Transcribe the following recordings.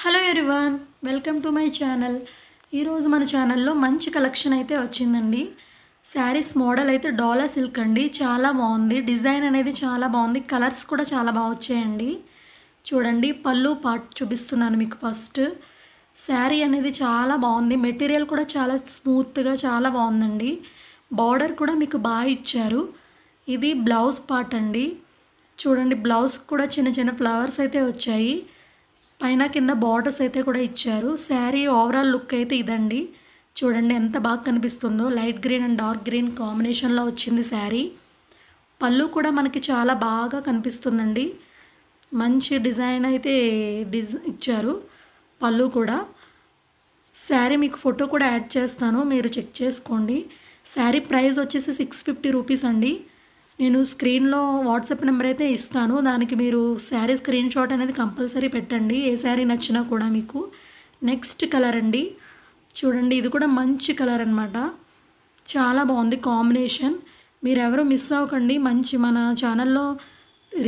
Hello everyone, welcome to my channel. ఈరోజు మన ఛానల్లో మంచి కలెక్షన్ అయితే వచ్చిందండి. శారీస్ మోడల్ అయితే డోలా సిల్క్ అండి. చాలా బాగుంది, డిజైన్ అనేది చాలా బాగుంది, కలర్స్ కూడా చాలా బాగా వచ్చాయండి. చూడండి, పళ్ళు పార్ట్ చూపిస్తున్నాను మీకు. ఫస్ట్ శారీ అనేది చాలా బాగుంది, మెటీరియల్ కూడా చాలా స్మూత్గా చాలా బాగుందండి. బార్డర్ కూడా మీకు బాగా ఇచ్చారు. ఇది బ్లౌజ్ పార్ట్ అండి. చూడండి, బ్లౌజ్ కూడా చిన్న చిన్న ఫ్లవర్స్ అయితే వచ్చాయి. పైన కింద బార్డర్స్ అయితే కూడా ఇచ్చారు. శారీ ఓవరాల్ లుక్ అయితే ఇదండి. చూడండి ఎంత బాగా కనిపిస్తుందో. Light green and dark green కాంబినేషన్లో వచ్చింది శారీ. పళ్ళు కూడా మనకి చాలా బాగా కనిపిస్తుందండి. మంచి డిజైన్ అయితే ఇచ్చారు పళ్ళు కూడా. శారీ మీకు ఫోటో కూడా యాడ్ చేస్తాను, మీరు చెక్ చేసుకోండి. శారీ ప్రైస్ వచ్చేసి 650 రూపీస్ అండి. నేను స్క్రీన్లో వాట్సాప్ నెంబర్ అయితే ఇస్తాను, దానికి మీరు శారీ స్క్రీన్ షాట్ అనేది కంపల్సరీ పెట్టండి, ఏ శారీ నచ్చినా కూడా మీకు. నెక్స్ట్ కలర్ అండి. చూడండి, ఇది కూడా మంచి కలర్ అనమాట. చాలా బాగుంది కాంబినేషన్. మీరు ఎవరు మిస్ అవ్వకండి. మన ఛానల్లో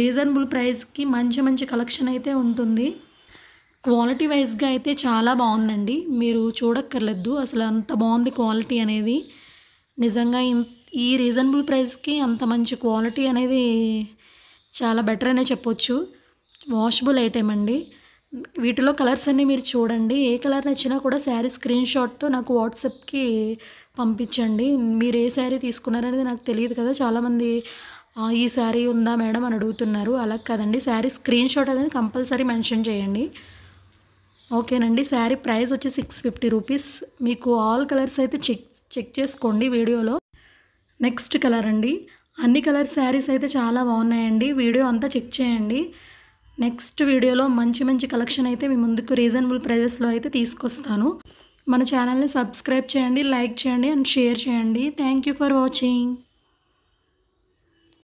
రీజనబుల్ ప్రైస్కి మంచి మంచి కలెక్షన్ అయితే ఉంటుంది. క్వాలిటీ వైజ్గా అయితే చాలా బాగుందండి, మీరు చూడక్కర్లేదు అసలు అంత బాగుంది క్వాలిటీ అనేది. నిజంగా ఈ రీజనబుల్ ప్రైస్కి అంత మంచి క్వాలిటీ అనేది చాలా బెటర్ అనే చెప్పొచ్చు. వాషబుల్ ఐటెం అండి. వీటిలో కలర్స్ అన్నీ మీరు చూడండి, ఏ కలర్ నచ్చినా కూడా శారీ స్క్రీన్ షాట్తో నాకు వాట్సాప్కి పంపించండి. మీరు ఏ శారీ తీసుకున్నారనేది నాకు తెలియదు కదా, చాలామంది ఈ శారీ ఉందా మేడం అని అడుగుతున్నారు. అలా కదండి, శారీ స్క్రీన్ షాట్ అనేది కంపల్సరీ మెన్షన్ చేయండి, ఓకేనండి. శారీ ప్రైస్ వచ్చి 650 రూపీస్. మీకు ఆల్ కలర్స్ అయితే చెక్ చేసుకోండి వీడియోలో. నెక్స్ట్ కలర్ అండి. అన్ని కలర్ శారీస్ అయితే చాలా బాగున్నాయండి, వీడియో అంతా చెక్ చేయండి. నెక్స్ట్ వీడియోలో మంచి మంచి కలెక్షన్ అయితే మీ ముందుకు రీజనబుల్ ప్రైజెస్లో అయితే తీసుకొస్తాను. మన ఛానల్ని సబ్స్క్రైబ్ చేయండి, లైక్ చేయండి అండ్ షేర్ చేయండి. Thank you for watching.